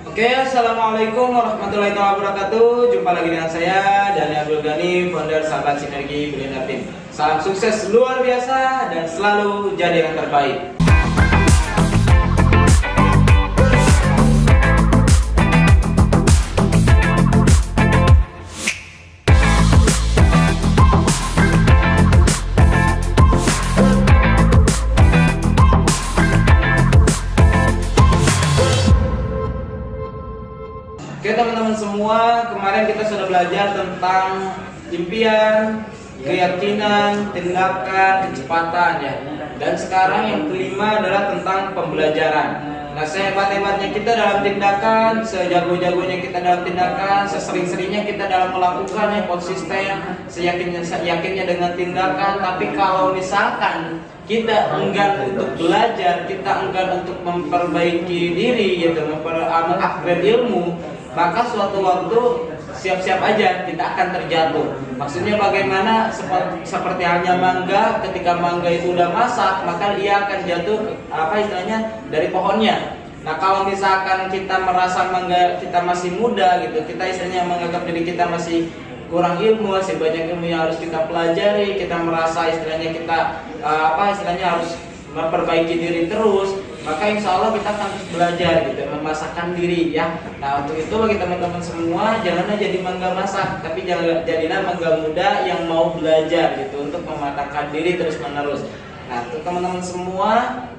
Oke, assalamualaikum warahmatullahi wabarakatuh. Jumpa lagi dengan saya Dani Abdul Ghani, founder Sahabat Sinergi Brilliant Team. Salam sukses luar biasa dan selalu jadi yang terbaik. Oke teman-teman semua, kemarin kita sudah belajar tentang impian, keyakinan, tindakan, kecepatan ya. Dan sekarang yang kelima adalah tentang pembelajaran. Nah, sehebat-hebatnya kita dalam tindakan, sejago-jagonya kita dalam tindakan, sesering-seringnya kita dalam melakukan yang konsisten, seyakinnya dengan tindakan. Tapi kalau misalkan kita enggan untuk belajar, kita enggan untuk memperbaiki diri, gitu, mengupgrade ilmu, maka suatu waktu siap-siap aja kita akan terjatuh. Maksudnya bagaimana? Seperti halnya mangga, ketika mangga itu udah masak, maka ia akan jatuh dari pohonnya. Nah, kalau misalkan kita merasa mangga kita masih muda gitu, kita istilahnya menganggap diri kita masih kurang ilmu, masih banyak ilmu yang harus kita pelajari, kita merasa istilahnya kita harus memperbaiki diri terus, maka insya Allah kita akan terus belajar gitu, memasakkan diri ya. Nah, untuk itu bagi teman-teman semua, janganlah jadi mangga masak, tapi jadilah mangga muda yang mau belajar gitu, untuk mematangkan diri terus menerus. Nah, untuk teman-teman semua,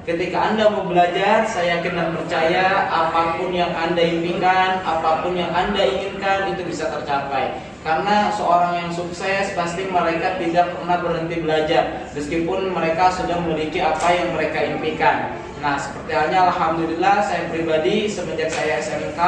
ketika Anda mau belajar, saya yakin dan percaya apapun yang Anda impikan, apapun yang Anda inginkan itu bisa tercapai. Karena seorang yang sukses pasti mereka tidak pernah berhenti belajar, meskipun mereka sudah memiliki apa yang mereka impikan. Nah, seperti halnya alhamdulillah saya pribadi semenjak saya SMK,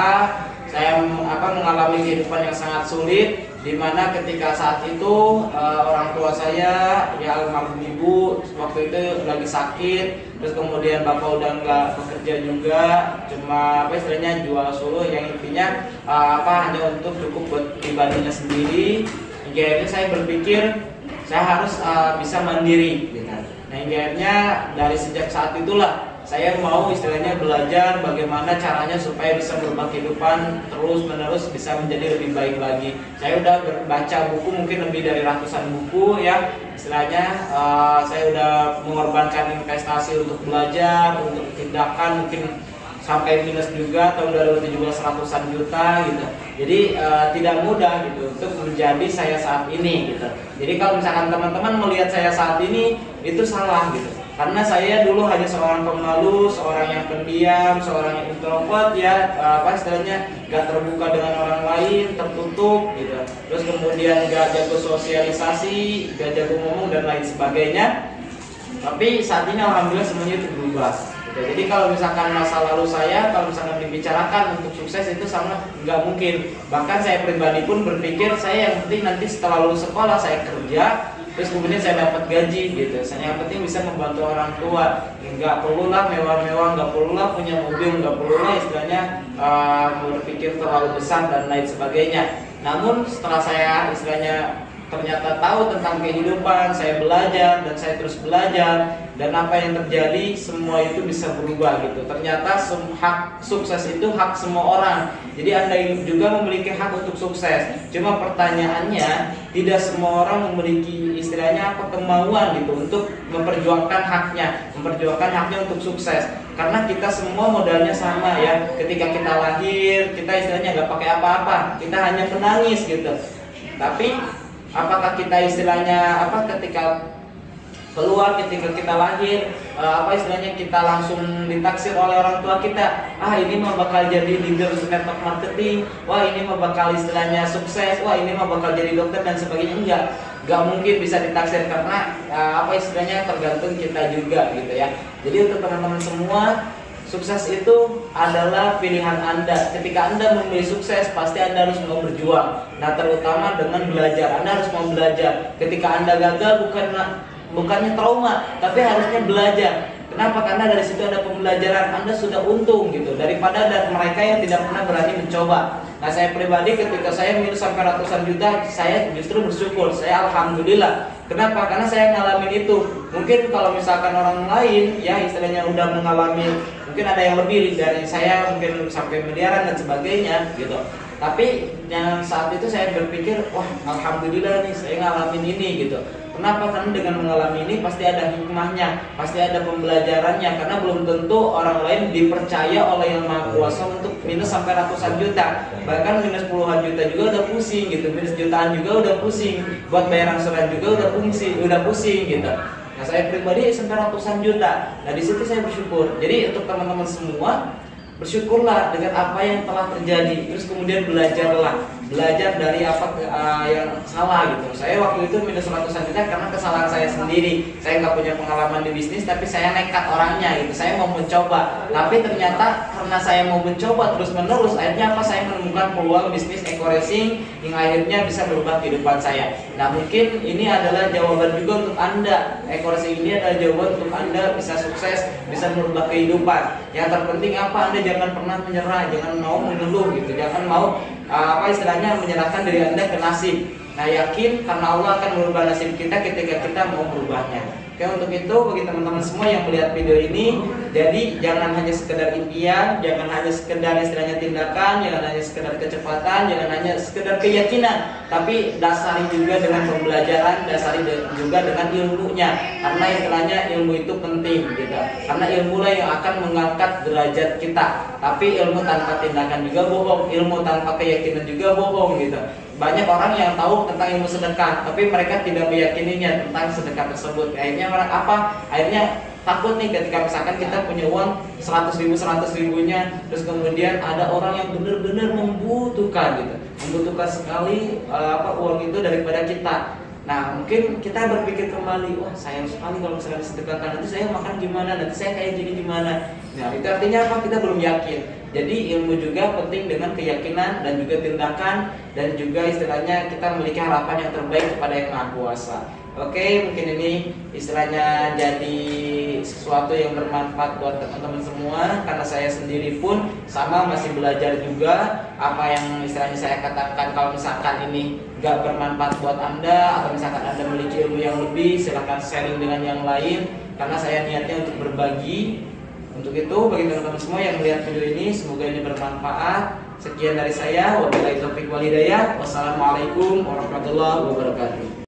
saya mengalami kehidupan yang sangat sulit, dimana ketika saat itu orang tua saya, ya almarhum ibu, waktu itu lagi sakit, terus kemudian bapak udah nggak bekerja juga, cuma istilahnya jual suluh, yang intinya hanya untuk cukup buat pribadinya sendiri. Akhirnya saya berpikir saya harus bisa mandiri, gitu. Nah, akhirnya dari sejak saat itulah saya mau istilahnya belajar bagaimana caranya supaya bisa merubah kehidupan terus menerus bisa menjadi lebih baik lagi. Saya udah baca buku mungkin lebih dari ratusan buku ya. Istilahnya saya udah mengorbankan investasi untuk belajar, untuk tindakan mungkin sampai minus juga tahun 2017 ratusan juta gitu. Jadi tidak mudah gitu untuk menjadi saya saat ini gitu. Jadi kalau misalkan teman-teman melihat saya saat ini itu salah gitu. Karena saya dulu hanya seorang pemalu, seorang yang pendiam, seorang yang introvert ya, istilahnya gak terbuka dengan orang lain, tertutup gitu. Terus kemudian gak jago sosialisasi, gak jago ngomong dan lain sebagainya. Tapi saat ini alhamdulillah semuanya itu berubah. Jadi kalau misalkan masa lalu saya, kalau misalkan dibicarakan untuk sukses itu sangat nggak mungkin. Bahkan saya pribadi pun berpikir saya yang penting nanti setelah lulus sekolah saya kerja, terus kemudian saya dapat gaji gitu. Saya yang penting bisa membantu orang tua. Nggak perlulah mewah-mewah, nggak perlulah punya mobil, nggak perlulah istilahnya berpikir terlalu besar dan lain sebagainya. Namun setelah saya istilahnya ternyata tahu tentang kehidupan, saya belajar dan saya terus belajar, dan apa yang terjadi semua itu bisa berubah gitu. Ternyata hak sukses itu hak semua orang. Jadi Anda juga memiliki hak untuk sukses. Cuma pertanyaannya, tidak semua orang memiliki istilahnya kemauan gitu untuk memperjuangkan haknya untuk sukses. Karena kita semua modalnya sama ya. Ketika kita lahir, kita istilahnya nggak pakai apa-apa, kita hanya menangis gitu. Tapi apakah kita istilahnya ketika keluar, ketika kita lahir, istilahnya kita langsung ditaksir oleh orang tua kita, ini mah bakal jadi leader network marketing, wah ini mah bakal istilahnya sukses, wah ini mah bakal jadi dokter dan sebagainya. Enggak mungkin bisa ditaksir, karena istilahnya tergantung kita juga gitu ya. Jadi untuk teman-teman semua, sukses itu adalah pilihan Anda. Ketika Anda memilih sukses, pasti Anda harus mau berjuang. Nah, terutama dengan belajar. Anda harus mau belajar. Ketika Anda gagal, bukannya trauma, tapi harusnya belajar. Kenapa? Karena dari situ ada pembelajaran, Anda sudah untung gitu, daripada ada mereka yang tidak pernah berani mencoba. Nah, saya pribadi ketika saya minus sampai ratusan juta, saya justru bersyukur, saya alhamdulillah. Kenapa? Karena saya ngalamin itu. Mungkin kalau misalkan orang lain ya istilahnya udah mengalami mungkin ada yang lebih dari saya, mungkin sampai miliaran dan sebagainya gitu. Tapi yang saat itu saya berpikir, wah alhamdulillah nih saya ngalamin ini gitu. Kenapa? Karena dengan mengalami ini pasti ada hikmahnya, pasti ada pembelajarannya. Karena belum tentu orang lain dipercaya oleh Yang Maha Kuasa untuk minus sampai ratusan juta, bahkan minus puluhan juta juga udah pusing gitu, minus jutaan juga udah pusing, buat bayar angsuran juga udah pusing gitu. Nah saya pribadi sampai ratusan juta. Nah di situ saya bersyukur. Jadi untuk teman-teman semua, bersyukurlah dengan apa yang telah terjadi, terus kemudian belajar dari apa yang salah gitu. Saya waktu itu minus ratusan juta karena kesalahan saya sendiri. Saya nggak punya pengalaman di bisnis, tapi saya nekat orangnya gitu. Saya mau mencoba, tapi ternyata karena saya mau mencoba terus menerus, akhirnya apa? Saya menemukan peluang bisnis eco racing yang akhirnya bisa berubah kehidupan saya. Nah mungkin ini adalah jawaban juga untuk Anda. Eco racing ini adalah jawaban untuk Anda bisa sukses, bisa merubah kehidupan. Yang terpenting apa? Anda jangan pernah menyerah, jangan mau mengeluh gitu, jangan mau istilahnya menyerahkan diri Anda ke nasib. Nah yakin karena Allah akan merubah nasib kita ketika kita mau merubahnya. Oke, untuk itu bagi teman-teman semua yang melihat video ini, jadi jangan hanya sekedar impian, jangan hanya sekedar istilahnya tindakan, jangan hanya sekedar kecepatan, jangan hanya sekedar keyakinan, tapi dasari juga dengan pembelajaran, dasari juga dengan ilmunya. Karena istilahnya ilmu itu penting gitu. Karena ilmulah yang akan mengangkat derajat kita. Tapi ilmu tanpa tindakan juga bohong, ilmu tanpa keyakinan juga bohong gitu. Banyak orang yang tahu tentang ilmu sedekah, tapi mereka tidak meyakininya tentang sedekah tersebut. Akhirnya orang apa? Akhirnya takut nih ketika misalkan kita punya uang 100 ribunya, terus kemudian ada orang yang benar-benar membutuhkan gitu, membutuhkan sekali uang itu daripada kita. Nah mungkin kita berpikir kembali, wah sayang sekali kalau misalnya disedekahkan, nanti saya makan gimana, nanti saya kayak jadi gimana. Nah itu artinya apa? Kita belum yakin. Jadi ilmu juga penting dengan keyakinan dan juga tindakan, dan juga istilahnya kita memiliki harapan yang terbaik kepada Yang Maha Kuasa. Oke, mungkin ini istilahnya jadi sesuatu yang bermanfaat buat teman-teman semua, karena saya sendiri pun sama masih belajar juga. Apa yang istilahnya saya katakan, kalau misalkan ini gak bermanfaat buat Anda, atau misalkan Anda memiliki ilmu yang lebih, silahkan sharing dengan yang lain, karena saya niatnya untuk berbagi. Untuk itu bagi teman-teman semua yang melihat video ini, semoga ini bermanfaat. Sekian dari saya, wabillahi taufiq wal hidayah. Wassalamualaikum warahmatullahi wabarakatuh.